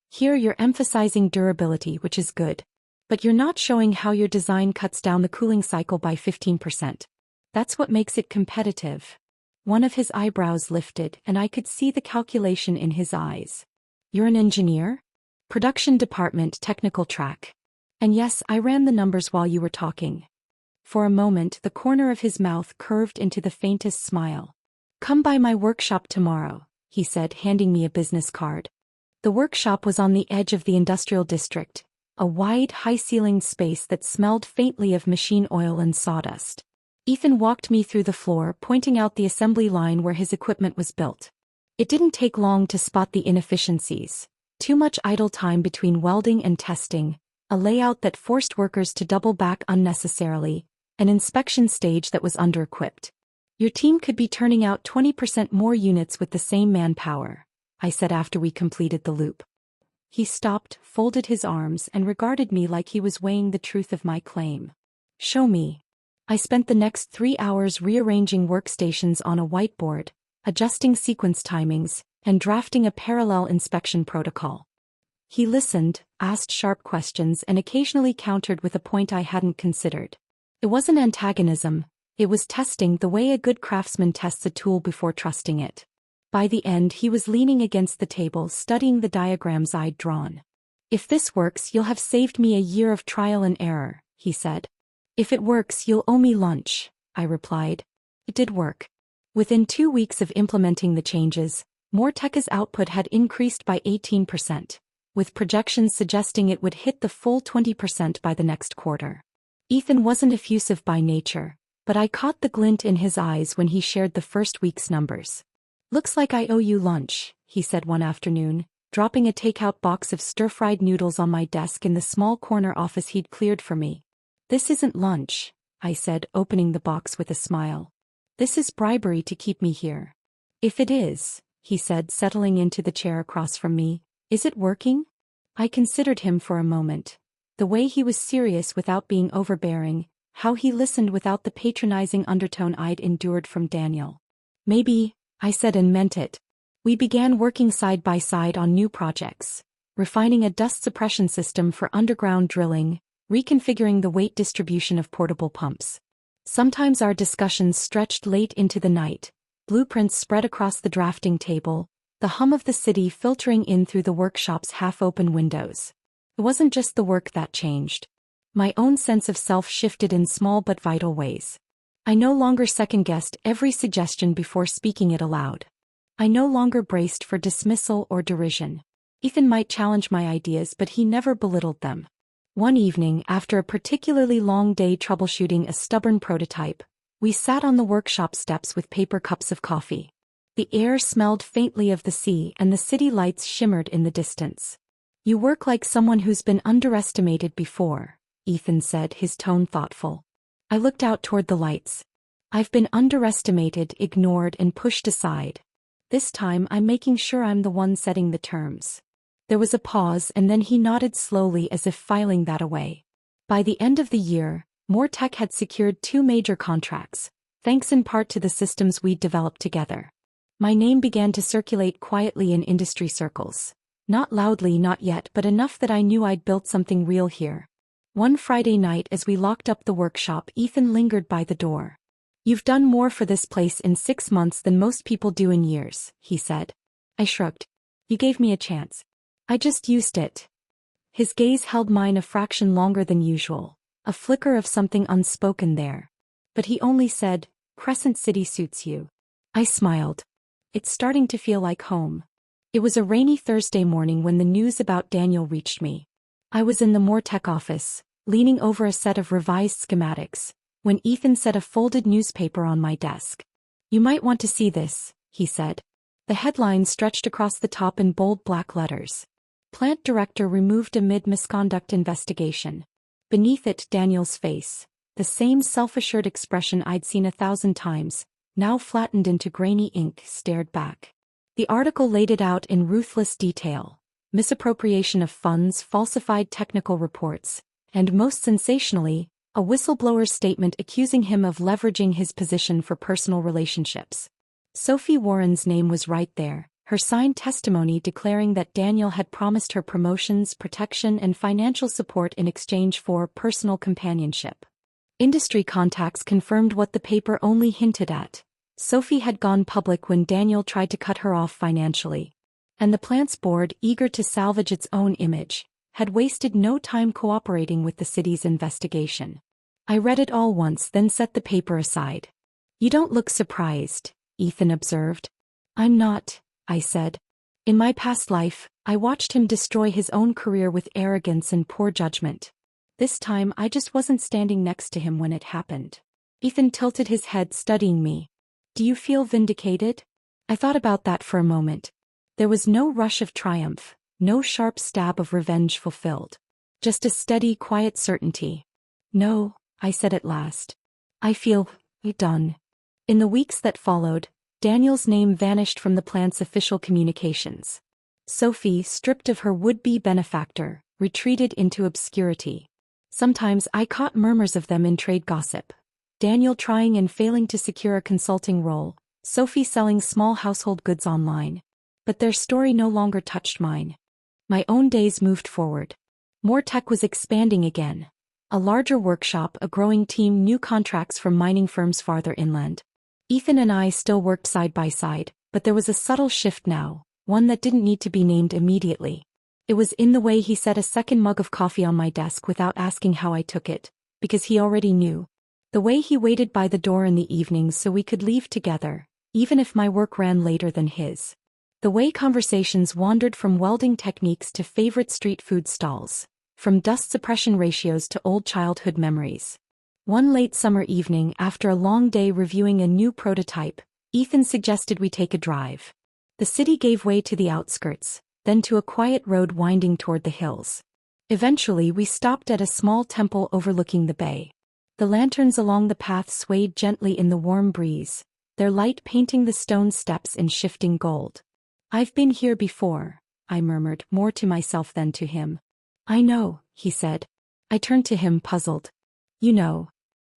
Here you're emphasizing durability, which is good. But you're not showing how your design cuts down the cooling cycle by 15%. That's what makes it competitive. One of his eyebrows lifted, and I could see the calculation in his eyes. You're an engineer? Production department, technical track. And yes, I ran the numbers while you were talking. For a moment, the corner of his mouth curved into the faintest smile. Come by my workshop tomorrow, he said, handing me a business card. The workshop was on the edge of the industrial district, a wide, high-ceilinged space that smelled faintly of machine oil and sawdust. Ethan walked me through the floor, pointing out the assembly line where his equipment was built. It didn't take long to spot the inefficiencies. Too much idle time between welding and testing, a layout that forced workers to double back unnecessarily, an inspection stage that was under-equipped. Your team could be turning out 20% more units with the same manpower, I said after we completed the loop. He stopped, folded his arms, and regarded me like he was weighing the truth of my claim. Show me. I spent the next 3 hours rearranging workstations on a whiteboard, adjusting sequence timings, and drafting a parallel inspection protocol. He listened, asked sharp questions, and occasionally countered with a point I hadn't considered. It wasn't antagonism, it was testing, the way a good craftsman tests a tool before trusting it. By the end, he was leaning against the table, studying the diagrams I'd drawn. If this works, you'll have saved me a year of trial and error, he said. If it works, you'll owe me lunch, I replied. It did work. Within 2 weeks of implementing the changes, Morteca's output had increased by 18%, with projections suggesting it would hit the full 20% by the next quarter. Ethan wasn't effusive by nature, but I caught the glint in his eyes when he shared the first week's numbers. Looks like I owe you lunch, he said one afternoon, dropping a takeout box of stir-fried noodles on my desk in the small corner office he'd cleared for me. This isn't lunch, I said, opening the box with a smile. This is bribery to keep me here. If it is, he said, settling into the chair across from me, is it working? I considered him for a moment. The way he was serious without being overbearing, how he listened without the patronizing undertone I'd endured from Daniel. Maybe, I said and meant it. We began working side by side on new projects, refining a dust suppression system for underground drilling, reconfiguring the weight distribution of portable pumps. Sometimes our discussions stretched late into the night, blueprints spread across the drafting table, the hum of the city filtering in through the workshop's half-open windows. It wasn't just the work that changed. My own sense of self shifted in small but vital ways. I no longer second-guessed every suggestion before speaking it aloud. I no longer braced for dismissal or derision. Ethan might challenge my ideas, but he never belittled them. One evening, after a particularly long day troubleshooting a stubborn prototype, we sat on the workshop steps with paper cups of coffee. The air smelled faintly of the sea and the city lights shimmered in the distance. You work like someone who's been underestimated before, Ethan said, his tone thoughtful. I looked out toward the lights. I've been underestimated, ignored, and pushed aside. This time I'm making sure I'm the one setting the terms. There was a pause, and then he nodded slowly as if filing that away. By the end of the year, Mortec had secured 2 major contracts, thanks in part to the systems we'd developed together. My name began to circulate quietly in industry circles. Not loudly, not yet, but enough that I knew I'd built something real here. One Friday night as we locked up the workshop, Ethan lingered by the door. You've done more for this place in 6 months than most people do in years, he said. I shrugged. You gave me a chance. I just used it. His gaze held mine a fraction longer than usual, a flicker of something unspoken there. But he only said, Crescent City suits you. I smiled. It's starting to feel like home. It was a rainy Thursday morning when the news about Daniel reached me. I was in the Mortec office, leaning over a set of revised schematics, when Ethan set a folded newspaper on my desk. You might want to see this, he said. The headline stretched across the top in bold black letters. Plant director removed amid misconduct investigation. Beneath it, Daniel's face, the same self-assured expression I'd seen 1,000 times, now flattened into grainy ink, stared back. The article laid it out in ruthless detail. Misappropriation of funds, falsified technical reports, and most sensationally, a whistleblower's statement accusing him of leveraging his position for personal relationships. Sophie Warren's name was right there, her signed testimony declaring that Daniel had promised her promotions, protection, and financial support in exchange for personal companionship. Industry contacts confirmed what the paper only hinted at. Sophie had gone public when Daniel tried to cut her off financially. And the plant's board, eager to salvage its own image, had wasted no time cooperating with the city's investigation. I read it all once, then set the paper aside. You don't look surprised, Ethan observed. I'm not, I said. In my past life, I watched him destroy his own career with arrogance and poor judgment. This time I just wasn't standing next to him when it happened. Ethan tilted his head, studying me. Do you feel vindicated? I thought about that for a moment. There was no rush of triumph, no sharp stab of revenge fulfilled. Just a steady, quiet certainty. No, I said at last. I feel done. In the weeks that followed, Daniel's name vanished from the plant's official communications. Sophie, stripped of her would-be benefactor, retreated into obscurity. Sometimes I caught murmurs of them in trade gossip. Daniel trying and failing to secure a consulting role, Sophie selling small household goods online. But their story no longer touched mine. My own days moved forward. More tech was expanding again. A larger workshop, a growing team, new contracts from mining firms farther inland. Ethan and I still worked side by side, but there was a subtle shift now, one that didn't need to be named immediately. It was in the way he set a second mug of coffee on my desk without asking how I took it, because he already knew. The way he waited by the door in the evenings so we could leave together, even if my work ran later than his. The way conversations wandered from welding techniques to favorite street food stalls, from dust suppression ratios to old childhood memories. One late summer evening, after a long day reviewing a new prototype, Ethan suggested we take a drive. The city gave way to the outskirts, then to a quiet road winding toward the hills. Eventually we stopped at a small temple overlooking the bay. The lanterns along the path swayed gently in the warm breeze, their light painting the stone steps in shifting gold. "I've been here before," I murmured, more to myself than to him. "I know," he said. I turned to him, puzzled. "You know."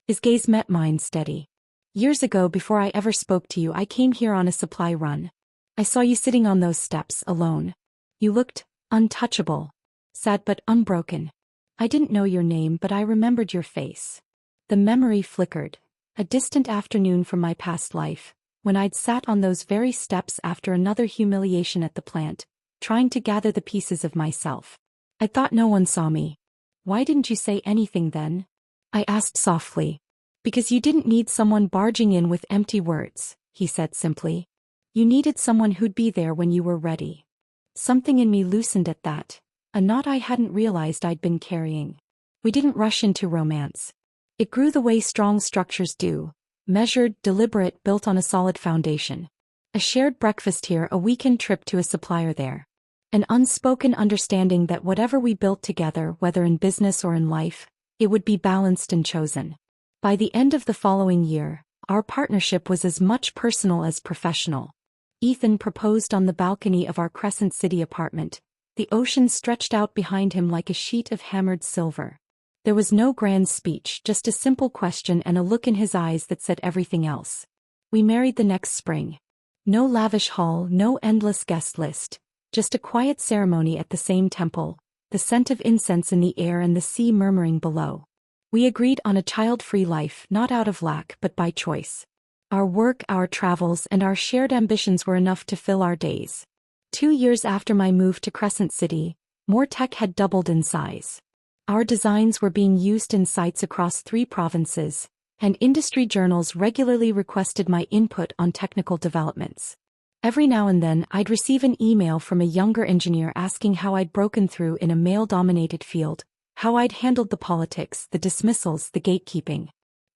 His gaze met mine, steady. "Years ago, before I ever spoke to you, I came here on a supply run. I saw you sitting on those steps, alone. You looked untouchable, sad but unbroken. I didn't know your name, but I remembered your face." The memory flickered. A distant afternoon from my past life, when I'd sat on those very steps after another humiliation at the plant, trying to gather the pieces of myself. "I thought no one saw me. Why didn't you say anything then?" I asked softly. "Because you didn't need someone barging in with empty words," he said simply. "You needed someone who'd be there when you were ready." Something in me loosened at that, a knot I hadn't realized I'd been carrying. We didn't rush into romance. It grew the way strong structures do, measured, deliberate, built on a solid foundation. A shared breakfast here, a weekend trip to a supplier there. An unspoken understanding that whatever we built together, whether in business or in life, it would be balanced and chosen. By the end of the following year, our partnership was as much personal as professional. Ethan proposed on the balcony of our Crescent City apartment. The ocean stretched out behind him like a sheet of hammered silver. There was no grand speech, just a simple question and a look in his eyes that said everything else. We married the next spring. No lavish hall, no endless guest list, just a quiet ceremony at the same temple, the scent of incense in the air and the sea murmuring below. We agreed on a child-free life, not out of lack but by choice. Our work, our travels, and our shared ambitions were enough to fill our days. 2 years after my move to Crescent City, more tech had doubled in size. Our designs were being used in sites across 3 provinces, and industry journals regularly requested my input on technical developments. Every now and then I'd receive an email from a younger engineer asking how I'd broken through in a male-dominated field, how I'd handled the politics, the dismissals, the gatekeeping.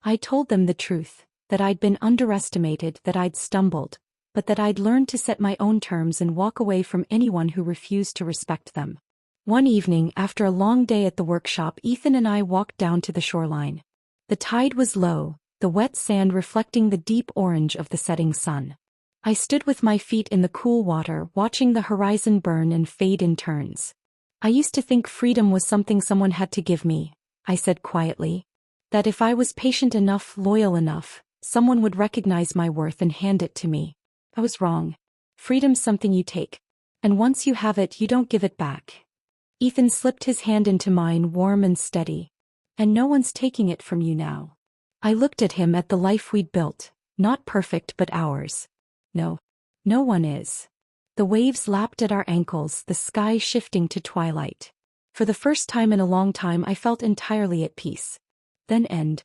I told them the truth, that I'd been underestimated, that I'd stumbled, but that I'd learned to set my own terms and walk away from anyone who refused to respect them. One evening, after a long day at the workshop, Ethan and I walked down to the shoreline. The tide was low, the wet sand reflecting the deep orange of the setting sun. I stood with my feet in the cool water, watching the horizon burn and fade in turns. "I used to think freedom was something someone had to give me," I said quietly. "That if I was patient enough, loyal enough, someone would recognize my worth and hand it to me. I was wrong. Freedom's something you take. And once you have it, you don't give it back." Ethan slipped his hand into mine, warm and steady. "And no one's taking it from you now." I looked at him, at the life we'd built, not perfect but ours. "No. No one is." The waves lapped at our ankles, the sky shifting to twilight. For the first time in a long time I felt entirely at peace. Then end.